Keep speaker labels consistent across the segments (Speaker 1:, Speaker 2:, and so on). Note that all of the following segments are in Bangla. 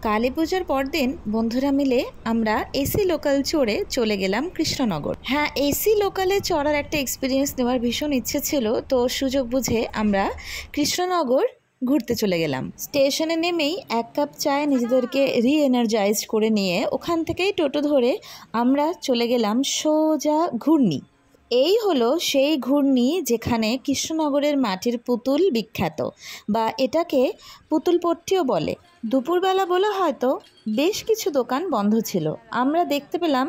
Speaker 1: কালী পূজার পরদিন বন্ধুরা মিলে আমরা এসি লোকাল চড়ে চলে গেলাম কৃষ্ণনগর। হ্যাঁ, এসি লোকালে চড়ার একটা এক্সপিরিয়েন্স নেওয়ার ভীষণ ইচ্ছে ছিল, তো সুযোগ বুঝে আমরা কৃষ্ণনগর ঘুরতে চলে গেলাম। স্টেশনে নেমেই এক কাপ চায় নিজেদেরকে রিএনার্জাইজড করে নিয়ে ওখান থেকেই টোটো ধরে আমরা চলে গেলাম সোজা ঘূর্ণি। এই হলো সেই ঘূর্ণি যেখানে কৃষ্ণনগরের মাটির পুতুল বিখ্যাত, বা এটাকে পুতুলপট্টিও বলে। দুপুরবেলা বলে হয়তো বেশ কিছু দোকান বন্ধ ছিল। আমরা দেখতে পেলাম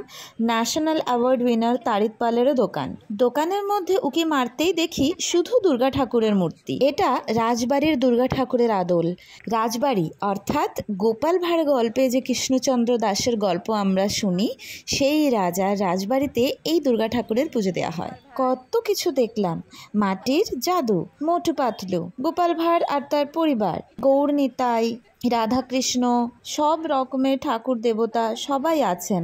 Speaker 1: ন্যাশনাল অ্যাওয়ার্ড উইনার তারিক পালেরও দোকান। দোকানের মধ্যে উকি মারতেই দেখি শুধু দুর্গা ঠাকুরের মূর্তি। এটা রাজবাড়ির দুর্গা ঠাকুরের আদল। রাজবাড়ি অর্থাৎ গোপাল ভাঁড় গল্পে যে কৃষ্ণচন্দ্র দাসের গল্প আমরা শুনি, সেই রাজার রাজবাড়িতে এই দুর্গা ঠাকুরের পুজো দেওয়া হয়। কত কিছু দেখলাম। মাটির জাদু, মোটু পাতলু, গোপাল ভাঁড় আর তার পরিবার, গৌর নিতাই, রাধাকৃষ্ণ, সব রকমের ঠাকুর দেবতা সবাই আছেন।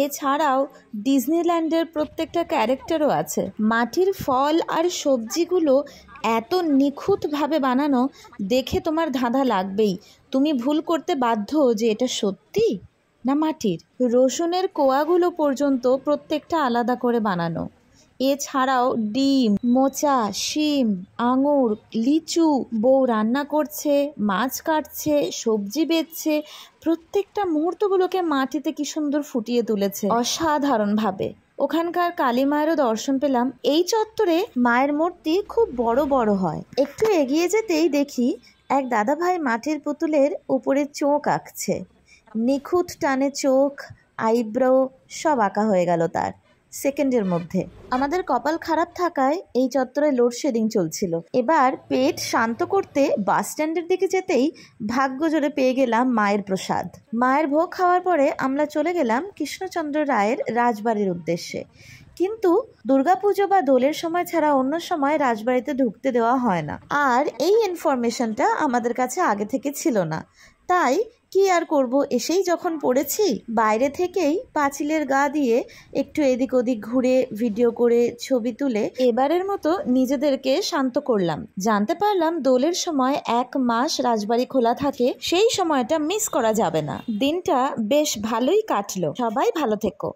Speaker 1: এছাড়াও ডিজনিল্যান্ডের প্রত্যেকটা ক্যারেক্টারও আছে। মাটির ফল আর সবজিগুলো এত নিখুঁতভাবে বানানো, দেখে তোমার ধাঁধা লাগবেই। তুমি ভুল করতে বাধ্য যে এটা সত্যি না মাটির। রসুনের কোয়াগুলো পর্যন্ত প্রত্যেকটা আলাদা করে বানানো। এছাড়াও ডিম, মোচা, শিম, আঙুর, লিচু, বউ রান্না করছে, মাছ কাটছে, সবজি বেচছে, প্রত্যেকটা মুহূর্তগুলোকে মাটিতে কি সুন্দর ফুটিয়ে তুলেছে অসাধারণভাবে। ওখানকার কালী মায়েরও দর্শন পেলাম। এই চত্বরে মায়ের মূর্তি খুব বড় বড় হয়। একটু এগিয়ে যেতেই দেখি এক দাদাভাই মাটির পুতুলের উপরে চোখ আঁকছে। নিখুঁত টানে চোখ, আইব্রো সব আঁকা হয়ে গেল তার সেকেন্ডের মধ্যে। আমাদের কপাল খারাপ থাকায় এই চত্বরে লোডশেডিং চলছিল। এবার পেট শান্ত করতে বাস স্ট্যান্ডের দিকে যেতেই ভাগ্য জোরে পেয়ে গেলাম মায়ের প্রসাদ। মায়ের ভোগ খাওয়ার পরে আমরা চলে গেলাম কৃষ্ণচন্দ্র রায়ের রাজবাড়ির উদ্দেশ্যে। কিন্তু দুর্গাপুজো বা দোলের সময় ছাড়া অন্য সময় রাজবাড়িতে ঢুকতে দেওয়া হয় না, আর এই ইনফরমেশনটা আমাদের কাছে আগে থেকে ছিল না। তাই কি আর করব, এসেই যখন পড়েছি, বাইরে থেকেই পাঁচিলের গা দিয়ে একটু এদিক ওদিক ঘুরে ভিডিও করে ছবি তুলে এবারের মতো নিজেদেরকে শান্ত করলাম। জানতে পারলাম দোলের সময় 1 মাস রাজবাড়ি খোলা থাকে, সেই সময়টা মিস করা যাবে না। দিনটা বেশ ভালোই কাটলো। সবাই ভালো থেকো।